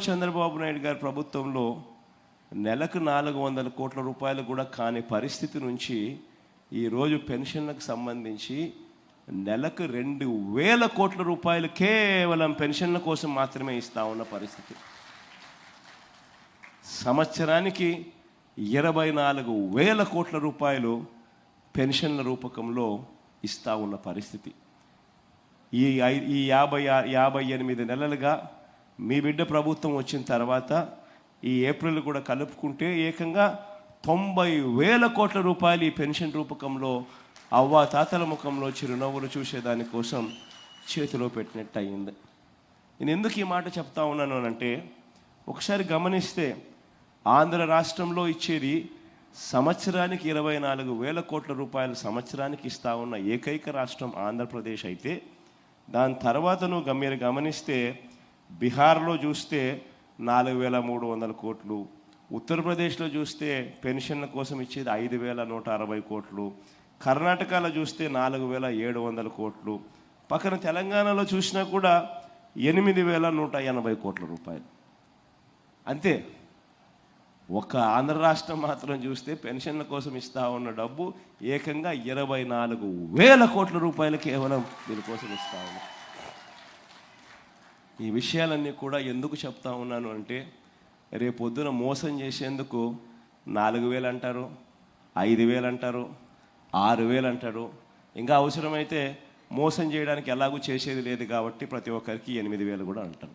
చంద్రబాబు నాయుడు గారి ప్రభుత్వంలో నెలకు 400 కోట్ల రూపాయలు కూడా కాని పరిస్థితి నుంచి ఈరోజు పెన్షన్లకు సంబంధించి నెలకు 2000 కోట్ల రూపాయలు కేవలం పెన్షన్ల కోసం మాత్రమే ఇస్తా ఉన్న పరిస్థితి. సంవత్సరానికి 24,000 కోట్ల రూపాయలు పెన్షన్ల రూపకంలో ఇస్తా ఉన్న పరిస్థితి. ఈ 58 నెలలుగా మీ బిడ్డ ప్రభుత్వం వచ్చిన తర్వాత ఈ ఏప్రిల్ కూడా కలుపుకుంటే ఏకంగా 90,000 కోట్ల రూపాయలు ఈ పెన్షన్ రూపకంలో అవ్వాతాతల ముఖంలో చిరునవ్వులు చూసేదానికోసం చేతిలో పెట్టినట్టు అయింది. నేను ఎందుకు ఈ మాట చెప్తా ఉన్నాను అంటే, ఒకసారి గమనిస్తే ఆంధ్ర రాష్ట్రంలో ఇచ్చేది సంవత్సరానికి 24,000 కోట్ల రూపాయలు సంవత్సరానికి ఇస్తా ఉన్న ఏకైక రాష్ట్రం ఆంధ్రప్రదేశ్ అయితే, దాని తర్వాత మీరు గమనిస్తే బీహార్లో చూస్తే 4,300 కోట్లు, ఉత్తరప్రదేశ్లో చూస్తే పెన్షన్ల కోసం ఇచ్చేది 5,160 కోట్లు, కర్ణాటకలో చూస్తే 4,700 కోట్లు, పక్కన తెలంగాణలో చూసినా కూడా 8,180 కోట్ల రూపాయలు. అంతే. ఒక ఆంధ్ర రాష్ట్రం మాత్రం చూస్తే పెన్షన్ల కోసం ఇస్తా ఉన్న డబ్బు ఏకంగా 24,000 కోట్ల రూపాయలు కేవలం దీనికోసం ఇస్తా ఉన్నా. ఈ విషయాలన్నీ కూడా ఎందుకు చెప్తా ఉన్నాను అంటే, రేపొద్దున మోసం చేసేందుకు 4,000 అంటారు, 5,000 అంటారు, 6,000 అంటారు. ఇంకా అవసరమైతే మోసం చేయడానికి ఎలాగూ చేసేది లేదు కాబట్టి ప్రతి ఒక్కరికి 8,000 కూడా అంటారు.